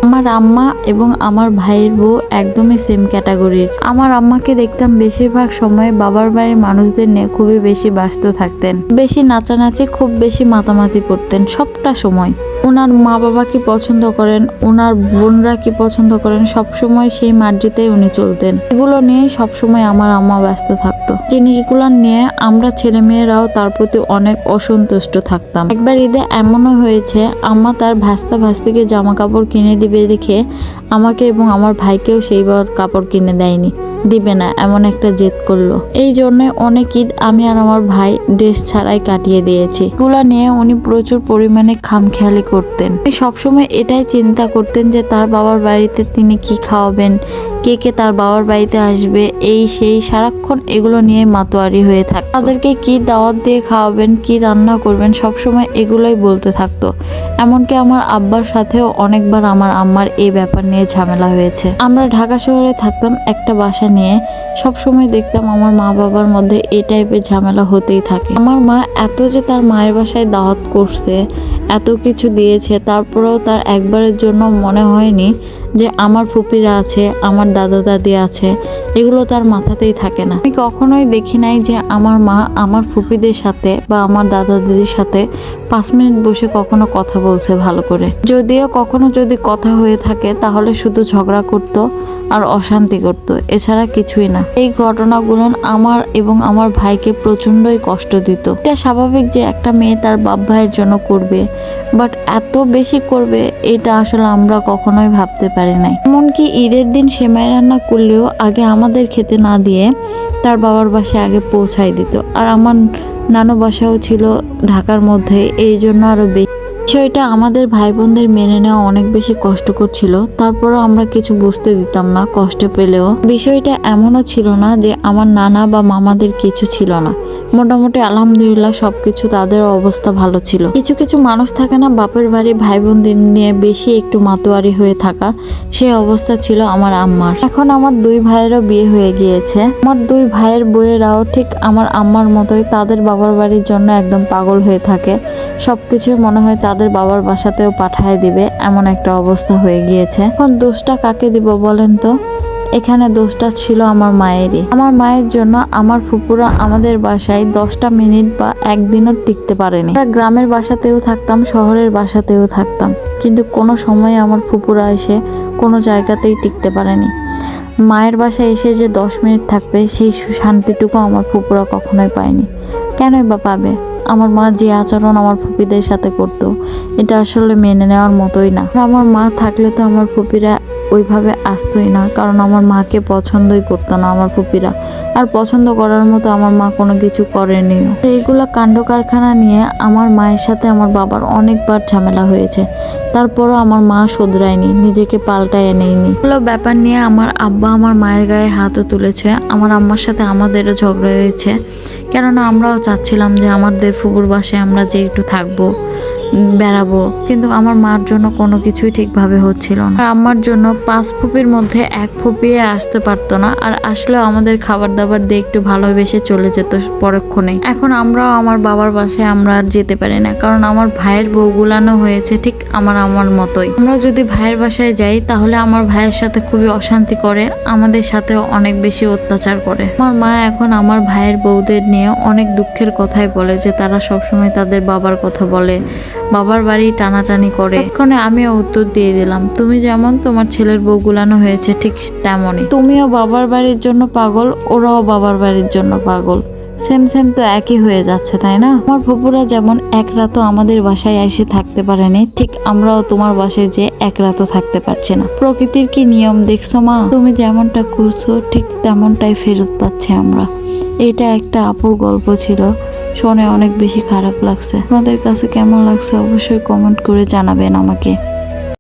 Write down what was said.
আমার আম্মা এবং আমার ভাইয়ের বউ একদমই সেম ক্যাটাগরির। আমার আম্মাকে দেখতাম বেশিরভাগ সময় বাবার বাড়ির মানুষদের নিয়ে খুবই বেশি ব্যস্ত থাকতেন, বেশি নাচানাচি, খুব বেশি মাতামাতি করতেন সবটা সময়। ওনার মা বাবা কি পছন্দ করেন, ওনার বোনরা কি পছন্দ করেন, সবসময় সেই মার্জিতেই উনি চলতেন। এগুলো নিয়েই সবসময় আমার আম্মা ব্যস্ত থাকতো। জিনিসগুলো নিয়ে আমরা ছেলেমেয়েরাও তার প্রতি অনেক অসন্তুষ্ট থাকতাম। একবার ঈদে এমনও হয়েছে, আম্মা তার ভাস্তিকে জামা কাপড় কিনে দিবে দেখে আমাকে এবং আমার ভাইকেও সেইবার কাপড় কিনে দেয়নি, দিবে না এমন একটা জেদ করলো। এই জন্য অনেক ঈদ আমি আর আমার ভাই ড্রেস ছাড়াই কাটিয়ে দিয়েছি। এগুলো নিয়ে উনি প্রচুর পরিমাণে খামখেয়ালি করতেন। উনি সবসময় এটাই চিন্তা করতেন যে তার বাবার বাড়িতে তিনি কি খাওয়াবেন, কে কে তার বাবার বাড়িতে আসবে, এই সেই সারাক্ষণ এগুলো নিয়ে মাতোয়ারি হয়ে থাকতো। তাদেরকে কি দাওয়াত দিয়ে খাওয়াবেন, কি রান্না করবেন, সবসময় এগুলোই বলতে থাকতো। এমনকি আমার আব্বার সাথেও অনেকবার আমার আম্মার এই ব্যাপার নিয়ে ঝামেলা হয়েছে। আমরা ঢাকা শহরে থাকতাম একটা বাসা নিয়ে, সবসময় দেখতাম আমার মা বাবার মধ্যে এই টাইপের ঝামেলা হতেই থাকে। আমার মা এত যে তার মায়ের বাসায় দাওয়াত করছে, এত কিছু দিয়েছে, তারপরেও তার একবারের জন্য মনে হয়নি যে আমার ফুপিরা আছে, আমার দাদা দাদি আছে, এগুলো তার মাথাতেই থাকে না। আমি কখনোই দেখি নাই যে আমার মা আমার ফুপিদের সাথে বা আমার দাদা দাদির সাথে 5 মিনিট বসে কখনো কথা বলছে ভালো করে। যদিও কখনো যদি কথা হয়ে থাকে তাহলে শুধু ঝগড়া করত আর অশান্তি করত, এছাড়া কিছুই না। এই ঘটনাগুলো আমার এবং আমার ভাইকে প্রচন্ডই কষ্ট দিত। এটা স্বাভাবিক যে একটা মেয়ে তার বাপ ভাইয়ের জন্য করবে, বাট এত বেশি করবে এটা আসলে আমরা কখনোই ভাবতে পারি নাই। এমনকি ঈদের দিন সেমাই রান্না করলেও আগে আমাদের খেতে না দিয়ে তার বাবার বাসায় আগে পৌঁছাই দিত। আর আমার নানু বাসাও ছিল ঢাকার মধ্যে, এই জন্য আরো বেশি বিষয়টা আমাদের ভাই বোনদের মেনে নেওয়া অনেক বেশি কষ্টকর ছিল। তারপরও আমরা কিছু বুঝতে দিতাম না, কষ্ট পেলেও। বিষয়টা এমনও ছিল না যে আমার নানা বা মামাদের কিছু ছিল না, মোটামুটি আলহামদুলিল্লাহ সবকিছু তাদের অবস্থা ভালো ছিল। কিছু কিছু মানুষ থাকে না বাপের বাড়ি ভাই বোনদের নিয়ে বেশি একটু মাতোয়ারি হয়ে থাকা, সেই অবস্থা ছিল আমার আম্মার। এখন আমার 2 ভাইয়েরও বিয়ে হয়ে গিয়েছে। আমার 2 ভাইয়ের বউয়েরাও ঠিক আমার আম্মার মতোই তাদের বাবার বাড়ির জন্য একদম পাগল হয়ে থাকে। সবকিছু মনে হয় তাদের বাবার বাসাতেও পাঠায় দিবে, এমন একটা অবস্থা হয়ে গিয়েছে। এখন দোষটা কাকে দিব বলেন তো? এখানে দোষটা ছিল আমার মায়েরই। আমার মায়ের জন্য আমার ফুপুরা আমাদের বাসায় 10টা মিনিট বা একদিনও টিকতে পারেনি। আমরা গ্রামের বাসাতেও থাকতাম, শহরের বাসাতেও থাকতাম, কিন্তু কোনো সময় আমার ফুপুরা এসে কোনো জায়গাতেই টিকতে পারেনি। মায়ের বাসায় এসে যে 10 মিনিট থাকবে সেই শান্তিটুকু আমার ফুপুরা কখনোই পায়নি। কেনই বা পাবে? আমার মা যে আচরণ আমার ফুপিদের সাথে করত, এটা আসলে মেনে নেওয়ার মতোই না। আমার মা থাকলে তো আমার ফুপিরা ওইভাবে আসতোই না, কারণ আমার মাকে পছন্দই করতো না আমার ফুপিরা, আর পছন্দ করার মতো আমার মা কোনো কিছু করেনিও। এইগুলা কাণ্ড কারখানা নিয়ে আমার মায়ের সাথে আমার বাবার অনেকবার ঝামেলা হয়েছে, তারপরও আমার মা শোধরায়নি, নিজেকে পাল্টায় নেয়নি। এগুলো ব্যাপার নিয়ে আমার আব্বা আমার মায়ের গায়ে হাতও তুলেছে। আমার আম্মার সাথে আমাদেরও ঝগড়া হয়েছে, কেননা আমরাও চাচ্ছিলাম যে আমাদের ফুপুর বাসায় আমরা যে একটু থাকবো, বেড়াবো, কিন্তু আমার মার জন্য কোনো কিছুই ঠিকভাবে হচ্ছিল না। আর আমার জন্য 5 ফুপির মধ্যে 1 ফুপিয়ে আসতে পারতো না, আর আসলেও আমাদের খাবার দাবার দিয়ে একটু ভালোবেসে চলে যেত পরক্ষণে। এখন আমরাও আমার বাবার বাসায় আমরা আর যেতে পারি না, কারণ আমার ভাইয়ের বউগুলানো হয়েছে ঠিক আমার মতোই। আমরা যদি ভাইয়ের বাসায় যাই তাহলে আমার ভাইয়ের সাথে খুবই অশান্তি করে, আমাদের সাথেও অনেক বেশি অত্যাচার করে। আমার মা এখন আমার ভাইয়ের বউদের নিয়ে অনেক দুঃখের কথাই বলে, যে তারা সবসময় তাদের বাবার কথা বলে, বাবার বাড়ি টানাটানি করে। এখন আমিও উত্তর দিয়ে দিলাম, তুমি যেমন তোমার ছেলের বউগুলানো হয়েছে ঠিক তেমনই, তুমিও বাবার বাড়ির জন্য পাগল, ওরাও বাবার বাড়ির জন্য পাগল, সেম তো একই হয়ে যাচ্ছে, তাই না? আমার ফুপুরা যেমন এক রাতও আমাদের বাসায় এসে থাকতে পারেনি, ঠিক আমরাও তোমার বাসায় যে এক রাতও থাকতে পারছি না। প্রকৃতির কি নিয়ম দেখছো মা, তুমি যেমনটা করছো ঠিক তেমনটাই ফেরত পাচ্ছি আমরা। এটা একটা আপুর গল্প ছিল, শুনে অনেক বেশি খারাপ লাগছে। আপনাদের কাছে কেমন লাগছে অবশ্যই কমেন্ট করে জানাবেন আমাকে।